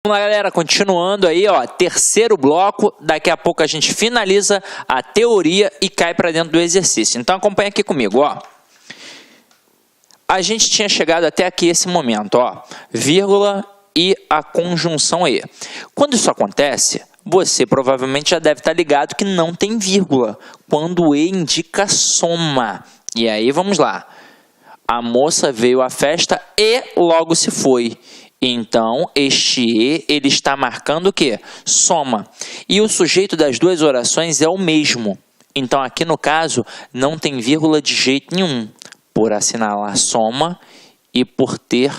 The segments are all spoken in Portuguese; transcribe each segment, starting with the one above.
Vamos lá, galera, continuando aí, ó, terceiro bloco, daqui a pouco a gente finaliza a teoria e cai para dentro do exercício. Então acompanha aqui comigo, ó. A gente tinha chegado até aqui esse momento, ó, vírgula e a conjunção E. Quando isso acontece, você provavelmente já deve estar ligado que não tem vírgula, quando o E indica soma. E aí, vamos lá. A moça veio à festa e logo se foi. Então, este E, ele está marcando o quê? Soma. E o sujeito das duas orações é o mesmo. Então, aqui no caso, não tem vírgula de jeito nenhum, por assinalar soma e por ter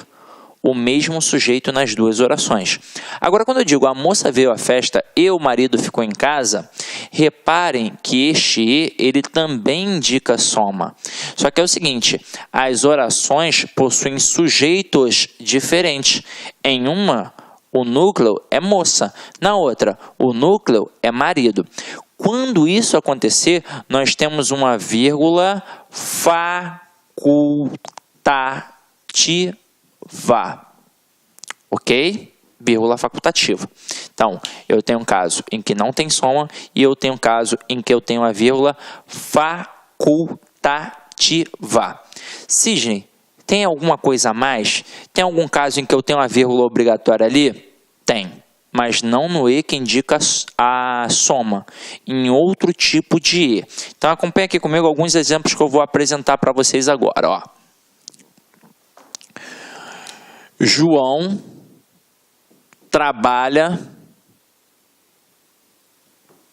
o mesmo sujeito nas duas orações. Agora, quando eu digo a moça veio à festa e o marido ficou em casa, reparem que este E, ele também indica soma. Só que é o seguinte, as orações possuem sujeitos diferentes. Em uma, o núcleo é moça. Na outra, o núcleo é marido. Quando isso acontecer, nós temos uma vírgula facultativa. Ok? Vírgula facultativa. Então, eu tenho um caso em que não tem soma e eu tenho um caso em que eu tenho a vírgula facultativa. Sidney, tem alguma coisa a mais? Tem algum caso em que eu tenho a vírgula obrigatória ali? Tem, mas não no E que indica a soma, em outro tipo de E. Então, acompanhe aqui comigo alguns exemplos que eu vou apresentar para vocês agora, ó. João trabalha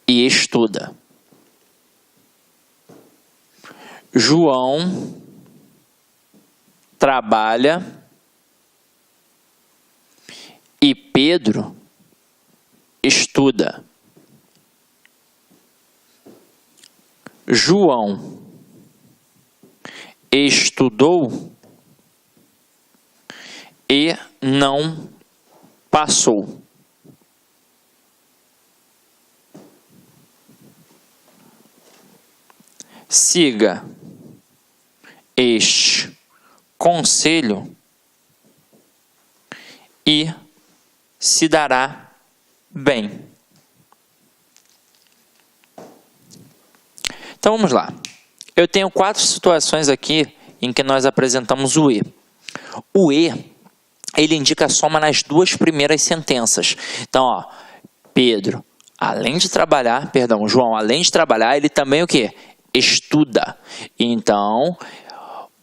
e estuda. João trabalha e Pedro estuda. João estudou e não passou. Siga este conselho e se dará bem. Então vamos lá. Eu tenho 4 situações aqui em que nós apresentamos o E. O E, ele indica a soma nas 2 primeiras sentenças. Então, ó, Pedro, além de trabalhar, João, além de trabalhar, ele também o quê? Estuda. Então,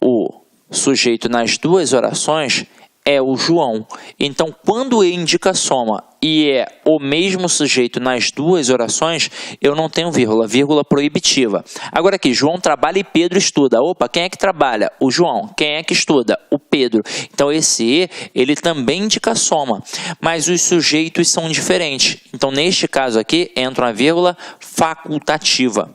o sujeito nas 2 orações é o João. Então, quando E indica soma e é o mesmo sujeito nas 2 orações, eu não tenho vírgula, vírgula proibitiva. Agora aqui, João trabalha e Pedro estuda. Opa, quem é que trabalha? O João. Quem é que estuda? O Pedro. Então, esse E, ele também indica soma, mas os sujeitos são diferentes. Então, neste caso aqui, entra uma vírgula facultativa.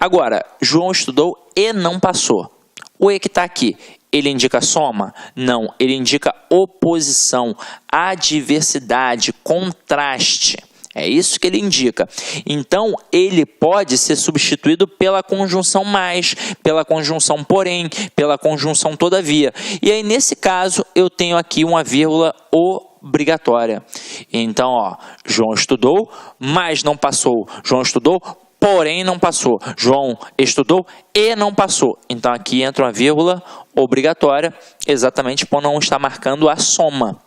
Agora, João estudou e não passou. O E que está aqui, ele indica soma? Não, ele indica oposição, adversidade, contraste. É isso que ele indica. Então, ele pode ser substituído pela conjunção mais, pela conjunção porém, pela conjunção todavia. E aí, nesse caso, eu tenho aqui uma vírgula obrigatória. Então, ó, João estudou, mas não passou. João estudou, porém não passou. João estudou e não passou. Então, aqui entra uma vírgula obrigatória, exatamente por não estar marcando a soma.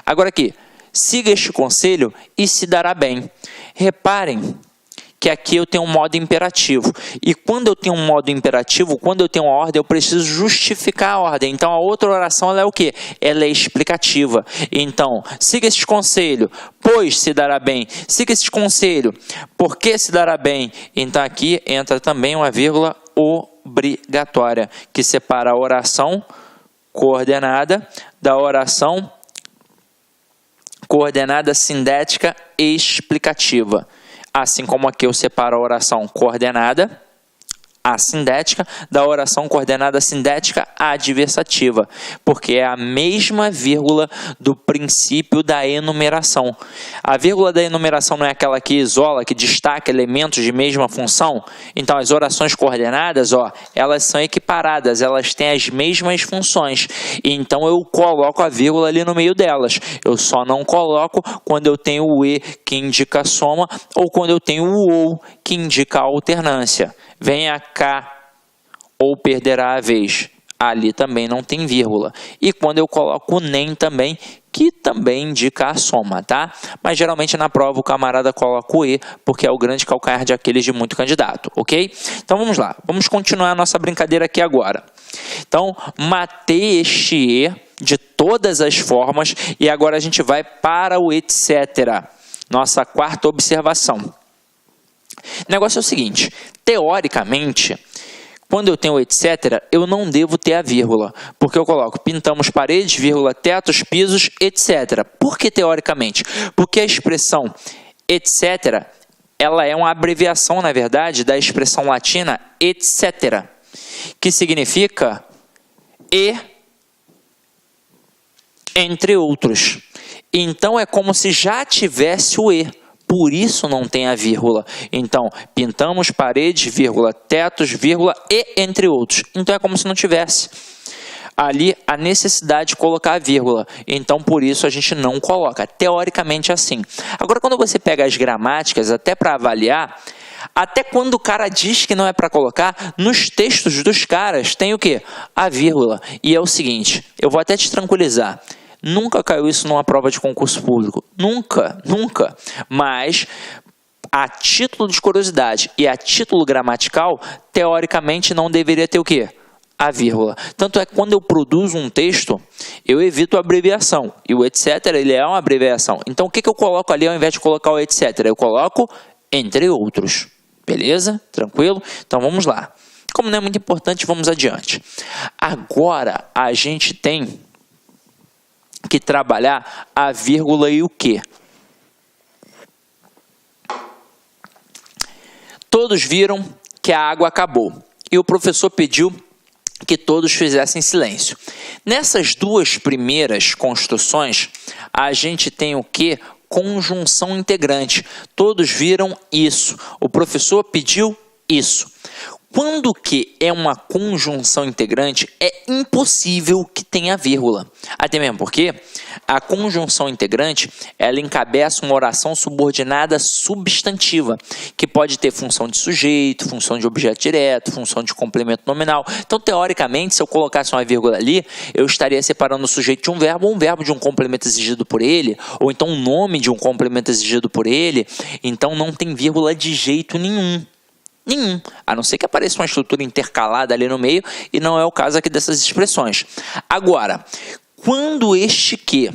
Agora aqui, siga este conselho e se dará bem. Reparem que aqui eu tenho um modo imperativo. E quando eu tenho um modo imperativo, quando eu tenho uma ordem, eu preciso justificar a ordem. Então, a outra oração ela é o quê? Ela é explicativa. Então, siga este conselho, pois se dará bem. Siga este conselho, porque se dará bem. Então, aqui entra também uma vírgula obrigatória, que separa a oração coordenada da oração coordenada sindética e explicativa. Assim como aqui eu separo a oração coordenada, assindética, da oração coordenada sindética adversativa, porque é a mesma vírgula do princípio da enumeração. A vírgula da enumeração não é aquela que isola, que destaca elementos de mesma função? Então, as orações coordenadas, elas são equiparadas, elas têm as mesmas funções. Então, eu coloco a vírgula ali no meio delas. Eu só não coloco quando eu tenho o e, que indica a soma, ou quando eu tenho o ou, que indica a alternância. Venha cá, ou perderá a vez. Ali também não tem vírgula. E quando eu coloco o nem também, que também indica a soma, tá? Mas geralmente na prova o camarada coloca o e, porque é o grande calcanhar de Aquiles de muito candidato, ok? Então vamos lá, vamos continuar a nossa brincadeira aqui agora. Então, matei este e de todas as formas, e agora a gente vai para o etc. Nossa quarta observação. O negócio é o seguinte, teoricamente, quando eu tenho etc, eu não devo ter a vírgula, porque eu coloco pintamos paredes, vírgula, tetos, pisos, etc. Por que teoricamente? Porque a expressão etc, ela é uma abreviação, na verdade, da expressão latina etc, que significa e entre outros. Então, é como se já tivesse o e. Por isso não tem a vírgula. Então, pintamos paredes, vírgula, tetos, vírgula, e entre outros. Então, é como se não tivesse ali a necessidade de colocar a vírgula. Então, por isso a gente não coloca. Teoricamente, é assim. Agora, quando você pega as gramáticas, até para avaliar, até quando o cara diz que não é para colocar, nos textos dos caras tem o quê? A vírgula. E é o seguinte, eu vou até te tranquilizar. Nunca caiu isso numa prova de concurso público. Nunca, nunca. Mas, a título de curiosidade e a título gramatical, teoricamente não deveria ter o quê? A vírgula. Tanto é que quando eu produzo um texto, eu evito a abreviação. E o etc, ele é uma abreviação. Então, o que eu coloco ali ao invés de colocar o etc? Eu coloco entre outros. Beleza? Tranquilo? Então, vamos lá. Como não é muito importante, vamos adiante. Agora, a gente tem que trabalhar a vírgula e o quê? Todos viram que a água acabou e o professor pediu que todos fizessem silêncio. Nessas duas primeiras construções, a gente tem o quê? Conjunção integrante. Todos viram isso. O professor pediu isso. Quando que é uma conjunção integrante, é impossível que tenha vírgula. Até mesmo porque a conjunção integrante, ela encabeça uma oração subordinada substantiva, que pode ter função de sujeito, função de objeto direto, função de complemento nominal. Então, teoricamente, se eu colocasse uma vírgula ali, eu estaria separando o sujeito de um verbo, ou um verbo de um complemento exigido por ele, ou então um nome de um complemento exigido por ele. Então, não tem vírgula de jeito nenhum. Nenhum, a não ser que apareça uma estrutura intercalada ali no meio, e não é o caso aqui dessas expressões. Agora, quando este que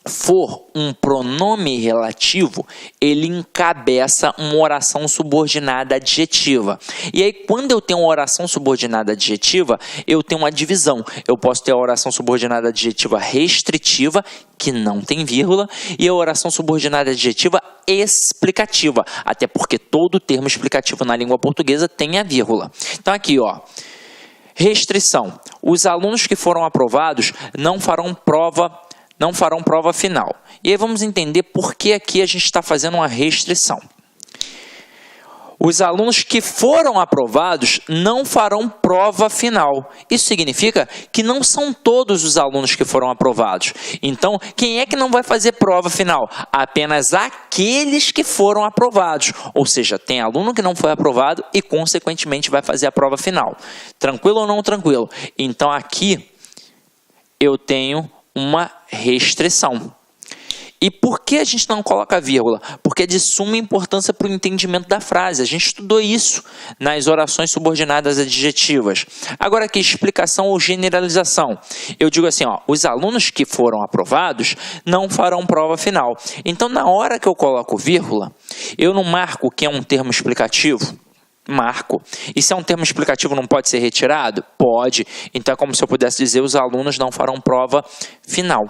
for um pronome relativo, ele encabeça uma oração subordinada adjetiva. E aí, quando eu tenho uma oração subordinada adjetiva, eu tenho uma divisão. Eu posso ter a oração subordinada adjetiva restritiva, que não tem vírgula, e a oração subordinada adjetiva explicativa, até porque todo termo explicativo na língua portuguesa tem a vírgula. Então, aqui, restrição. Os alunos que foram aprovados não farão prova final. E aí vamos entender por que aqui a gente está fazendo uma restrição. Os alunos que foram aprovados não farão prova final. Isso significa que não são todos os alunos que foram aprovados. Então, quem é que não vai fazer prova final? Apenas aqueles que foram aprovados. Ou seja, tem aluno que não foi aprovado e, consequentemente, vai fazer a prova final. Tranquilo ou não tranquilo? Então, aqui eu tenho uma restrição. E por que a gente não coloca vírgula? Porque é de suma importância para o entendimento da frase. A gente estudou isso nas orações subordinadas adjetivas. Agora aqui, explicação ou generalização. Eu digo assim, os alunos que foram aprovados não farão prova final. Então, na hora que eu coloco vírgula, eu não marco que é um termo explicativo? Marco. E se é um termo explicativo, não pode ser retirado? Pode. Então, é como se eu pudesse dizer, os alunos não farão prova final.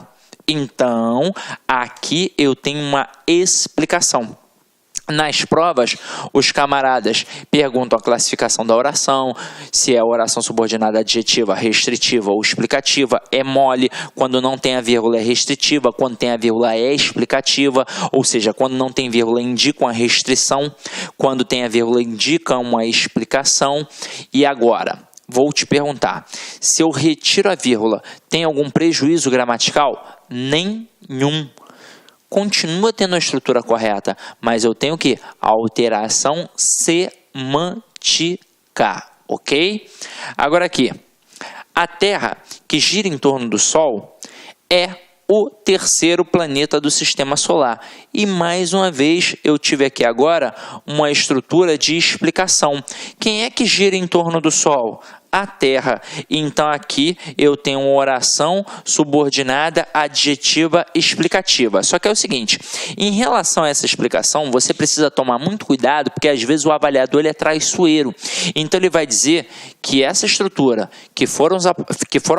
Então, aqui eu tenho uma explicação. Nas provas, os camaradas perguntam a classificação da oração, se é oração subordinada adjetiva, restritiva ou explicativa, é mole, quando não tem a vírgula é restritiva, quando tem a vírgula é explicativa, ou seja, quando não tem vírgula indica uma restrição, quando tem a vírgula indica uma explicação. E agora, vou te perguntar, se eu retiro a vírgula, tem algum prejuízo gramatical? Nenhum. Continua tendo a estrutura correta, mas eu tenho que alteração semântica, ok? Agora aqui, a Terra que gira em torno do Sol é o terceiro planeta do Sistema Solar. E mais uma vez eu tive aqui agora uma estrutura de explicação. Quem é que gira em torno do Sol? A Terra. Então aqui eu tenho uma oração subordinada adjetiva explicativa. Só que é o seguinte, em relação a essa explicação, você precisa tomar muito cuidado, porque às vezes o avaliador ele é traiçoeiro. Então ele vai dizer que essa estrutura que foram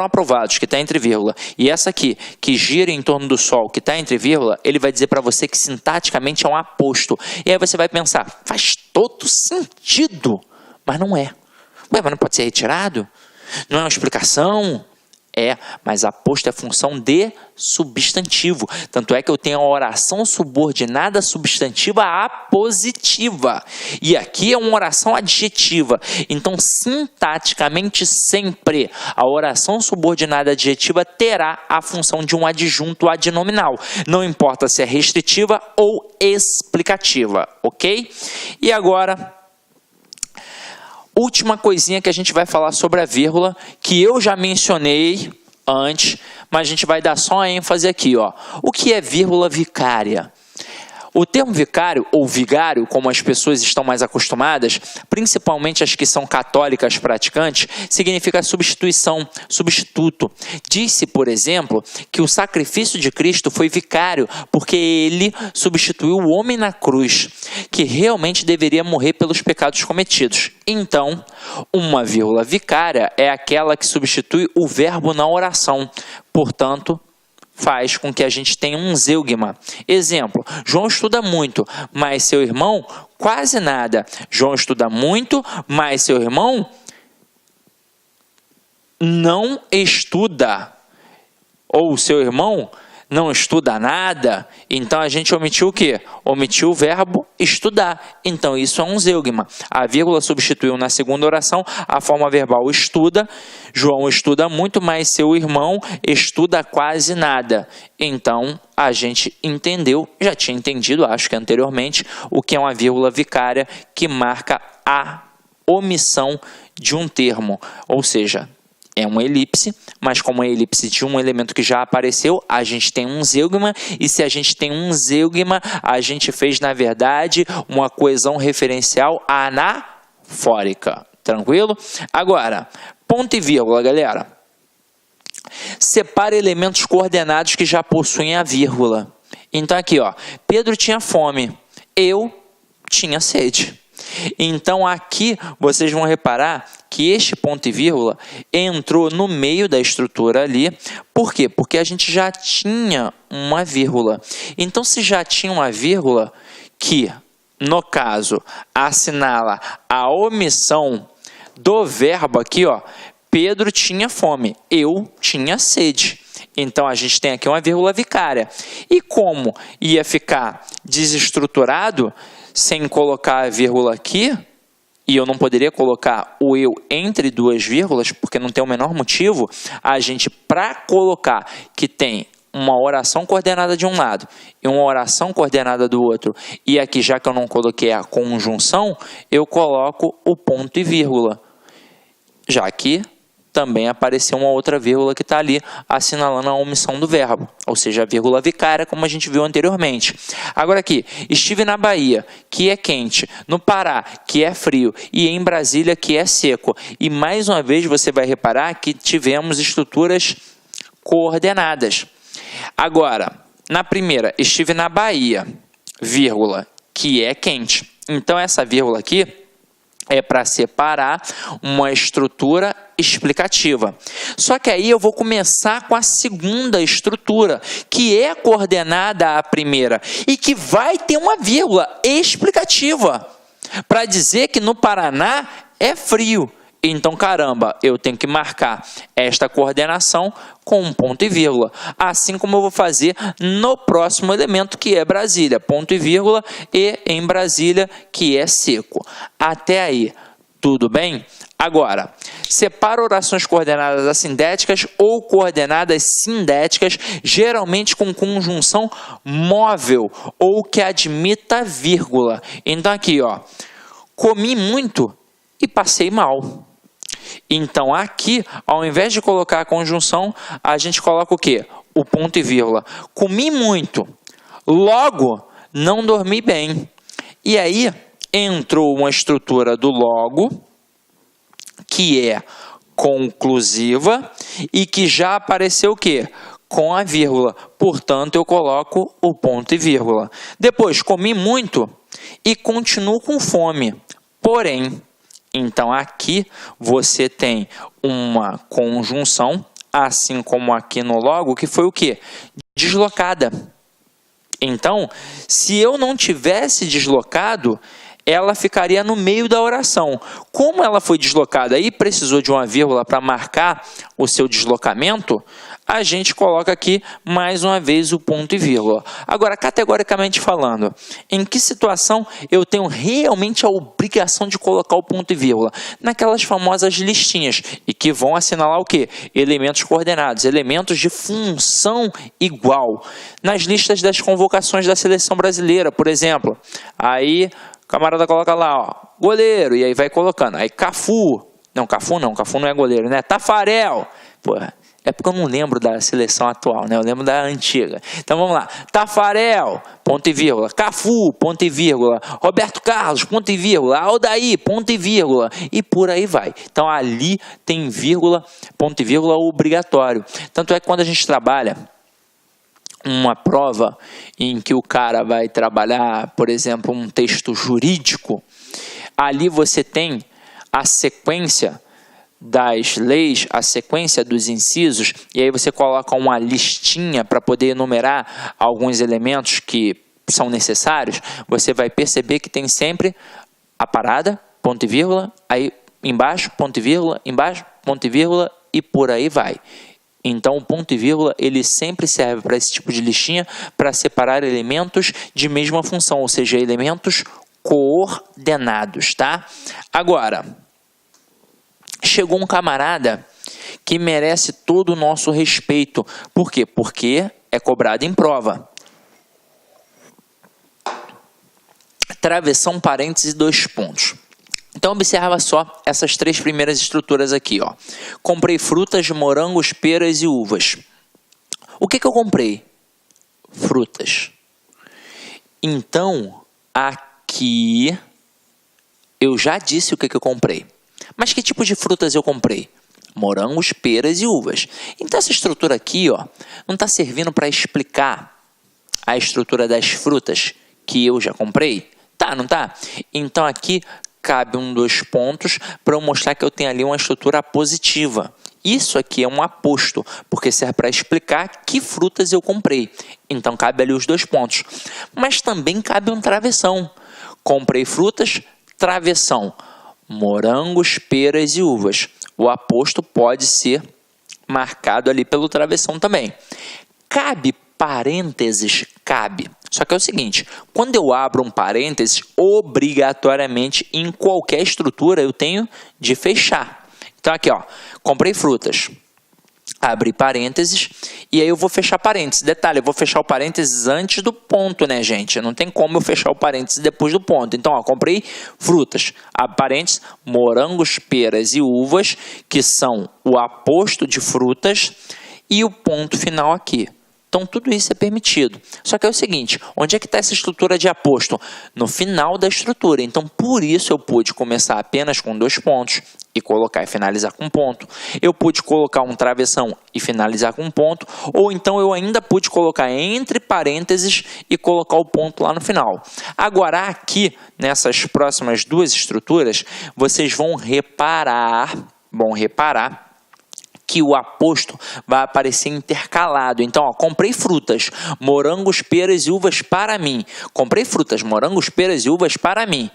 aprovados, que está entre vírgula, e essa aqui, que gira em torno do Sol, que está entre vírgula, ele vai dizer para você que sintaticamente é um aposto. E aí você vai pensar, faz todo sentido, mas não é. Ué, mas não pode ser retirado? Não é uma explicação? É, mas aposto é função de substantivo. Tanto é que eu tenho a oração subordinada substantiva apositiva. E aqui é uma oração adjetiva. Então, sintaticamente, sempre a oração subordinada adjetiva terá a função de um adjunto adnominal. Não importa se é restritiva ou explicativa, ok? E agora, última coisinha que a gente vai falar sobre a vírgula, que eu já mencionei antes, mas a gente vai dar só a ênfase aqui, ó. O que é vírgula vicária? O termo vicário, ou vigário, como as pessoas estão mais acostumadas, principalmente as que são católicas praticantes, significa substituição, substituto. Diz-se, por exemplo, que o sacrifício de Cristo foi vicário, porque ele substituiu o homem na cruz, que realmente deveria morrer pelos pecados cometidos. Então, uma vírgula vicária é aquela que substitui o verbo na oração. Portanto, faz com que a gente tenha um zeugma. Exemplo, João estuda muito, mas seu irmão quase nada. João estuda muito, mas seu irmão não estuda. Ou seu irmão não estuda nada. Então a gente omitiu o quê? Omitiu o verbo estudar. Então isso é um zeugma. A vírgula substituiu na segunda oração a forma verbal estuda. João estuda muito, mas seu irmão estuda quase nada. Então a gente entendeu, já tinha entendido, acho que anteriormente, o que é uma vírgula vicária que marca a omissão de um termo. Ou seja, é uma elipse, mas como é elipse de um elemento que já apareceu, a gente tem um zeugma, e se a gente tem um zeugma, a gente fez, na verdade, uma coesão referencial anafórica. Tranquilo? Agora, ponto e vírgula, galera. Separa elementos coordenados que já possuem a vírgula. Então aqui, ó, Pedro tinha fome, eu tinha sede. Então aqui vocês vão reparar que este ponto e vírgula entrou no meio da estrutura ali. Por quê? Porque a gente já tinha uma vírgula. Então se já tinha uma vírgula que, no caso, assinala a omissão do verbo aqui, ó, Pedro tinha fome, eu tinha sede. Então a gente tem aqui uma vírgula vicária. E como ia ficar desestruturado sem colocar a vírgula aqui, e eu não poderia colocar o eu entre duas vírgulas, porque não tem o menor motivo, a gente, para colocar que tem uma oração coordenada de um lado e uma oração coordenada do outro, e aqui, já que eu não coloquei a conjunção, eu coloco o ponto e vírgula, já que também apareceu uma outra vírgula que está ali assinalando a omissão do verbo, ou seja, a vírgula vicária, como a gente viu anteriormente. Agora aqui, estive na Bahia, que é quente, no Pará, que é frio, e em Brasília, que é seco. E mais uma vez você vai reparar que tivemos estruturas coordenadas. Agora, na primeira, estive na Bahia, vírgula, que é quente. Então essa vírgula aqui é para separar uma estrutura explicativa. Só que aí eu vou começar com a segunda estrutura, que é coordenada à primeira e que vai ter uma vírgula explicativa para dizer que no Paraná é frio. Então, caramba, eu tenho que marcar esta coordenação com um ponto e vírgula. Assim como eu vou fazer no próximo elemento, que é Brasília. Ponto e vírgula, e em Brasília, que é seco. Até aí, tudo bem? Agora, separa orações coordenadas assindéticas ou coordenadas sindéticas, geralmente com conjunção móvel ou que admita vírgula. Então, aqui, ó, comi muito e passei mal. Então, aqui, ao invés de colocar a conjunção, a gente coloca o quê? O ponto e vírgula. Comi muito, logo não dormi bem. E aí, entrou uma estrutura do logo, que é conclusiva e que já apareceu o quê? Com a vírgula. Portanto, eu coloco o ponto e vírgula. Depois, comi muito e continuo com fome. Porém, então aqui você tem uma conjunção, assim como aqui no logo, que foi o quê? Deslocada. Então, se eu não tivesse deslocado, ela ficaria no meio da oração. Como ela foi deslocada e precisou de uma vírgula para marcar o seu deslocamento, a gente coloca aqui mais uma vez o ponto e vírgula. Agora, categoricamente falando, em que situação eu tenho realmente a obrigação de colocar o ponto e vírgula? Naquelas famosas listinhas, e que vão assinalar o quê? Elementos coordenados, elementos de função igual. Nas listas das convocações da seleção brasileira, por exemplo, aí o camarada coloca lá, ó, goleiro, e aí vai colocando. Aí Cafu não, Cafu não é goleiro, né? Tafarel, porra. É porque eu não lembro da seleção atual, né? Eu lembro da antiga. Então vamos lá. Tafarel, ponto e vírgula. Cafu, ponto e vírgula. Roberto Carlos, ponto e vírgula. Aldair, ponto e vírgula. E por aí vai. Então ali tem vírgula, ponto e vírgula obrigatório. Tanto é que quando a gente trabalha uma prova em que o cara vai trabalhar, por exemplo, um texto jurídico, ali você tem a sequência das leis, a sequência dos incisos, e aí você coloca uma listinha para poder enumerar alguns elementos que são necessários. Você vai perceber que tem sempre a parada, ponto e vírgula, aí embaixo, ponto e vírgula, embaixo, ponto e vírgula, e por aí vai. Então, o ponto e vírgula, ele sempre serve para esse tipo de listinha, para separar elementos de mesma função, ou seja, elementos coordenados, tá? Agora, chegou um camarada que merece todo o nosso respeito. Por quê? Porque é cobrado em prova. Travessão, parênteses e 2 pontos. Então, observa só essas 3 primeiras estruturas aqui, ó. Comprei frutas, morangos, peras e uvas. O que eu comprei? Frutas. Então, aqui eu já disse o que eu comprei. Mas que tipo de frutas eu comprei? Morangos, peras e uvas. Então, essa estrutura aqui, ó, não está servindo para explicar a estrutura das frutas que eu já comprei? Tá, não tá? Então, aqui cabe 2 pontos para eu mostrar que eu tenho ali uma estrutura positiva. Isso aqui é um aposto, porque serve para explicar que frutas eu comprei. Então, cabe ali os 2 pontos. Mas também cabe um travessão. Comprei frutas, travessão. Morangos, peras e uvas. O aposto pode ser marcado ali pelo travessão também. Cabe parênteses? Cabe. Só que é o seguinte, quando eu abro um parênteses, obrigatoriamente em qualquer estrutura eu tenho de fechar. Então aqui, ó, comprei frutas. Abri parênteses e aí eu vou fechar parênteses. Detalhe, eu vou fechar o parênteses antes do ponto, né, gente? Não tem como eu fechar o parênteses depois do ponto. Então, ó, comprei frutas. Abre parênteses, morangos, peras e uvas, que são o aposto de frutas, e o ponto final aqui. Então, tudo isso é permitido. Só que é o seguinte, onde é que está essa estrutura de aposto? No final da estrutura. Então, por isso eu pude começar apenas com 2 pontos e colocar e finalizar com 1 ponto. Eu pude colocar um travessão e finalizar com 1 ponto, ou então eu ainda pude colocar entre parênteses e colocar o ponto lá no final. Agora, aqui, nessas próximas 2 estruturas, vocês vão reparar que o aposto vai aparecer intercalado. Então, ó, comprei frutas, morangos, peras e uvas para mim. Comprei frutas, morangos, peras e uvas para mim.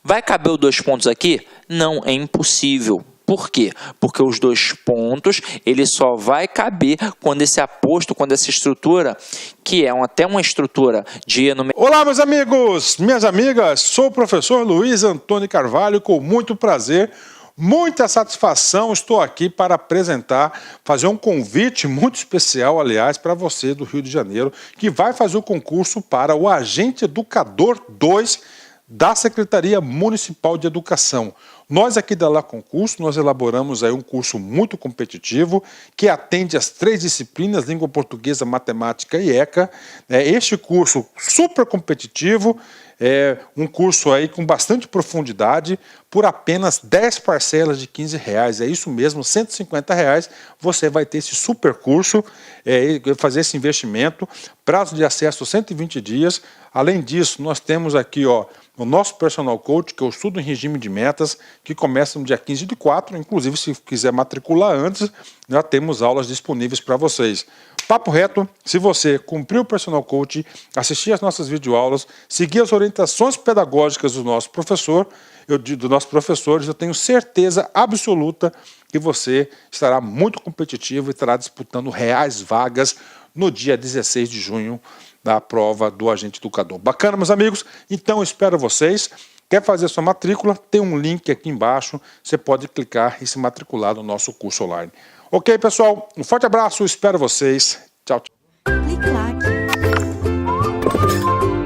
Vai caber os 2 pontos aqui? Não, é impossível. Por quê? Porque os 2 pontos, ele só vai caber quando esse aposto, quando essa estrutura, que é até uma estrutura de... Olá, meus amigos, minhas amigas, sou o professor Luiz Antônio Carvalho, com muito prazer, muita satisfação, estou aqui para apresentar, fazer um convite muito especial, aliás, para você do Rio de Janeiro, que vai fazer o concurso para o Agente Educador 2 da Secretaria Municipal de Educação. Nós aqui da La Concurso, nós elaboramos aí um curso muito competitivo, que atende às 3 disciplinas, língua portuguesa, matemática e ECA. Este curso super competitivo, é um curso aí com bastante profundidade, por apenas 10 parcelas de R$15. É isso mesmo, R$150 você vai ter esse super curso, fazer esse investimento, prazo de acesso 120 dias. Além disso, nós temos aqui o nosso personal coach, que eu estudo em regime de metas, que começa no dia 15/4, inclusive se quiser matricular antes, já temos aulas disponíveis para vocês. Papo reto, se você cumprir o personal coach, assistir às nossas videoaulas, seguir as orientações pedagógicas do nosso professor, eu tenho certeza absoluta que você estará muito competitivo e estará disputando reais vagas no dia 16 de junho da prova do Agente Educador. Bacana, meus amigos? Então, eu espero vocês. Quer fazer sua matrícula? Tem um link aqui embaixo, você pode clicar e se matricular no nosso curso online. Ok, pessoal? Um forte abraço, espero vocês. Tchau, tchau.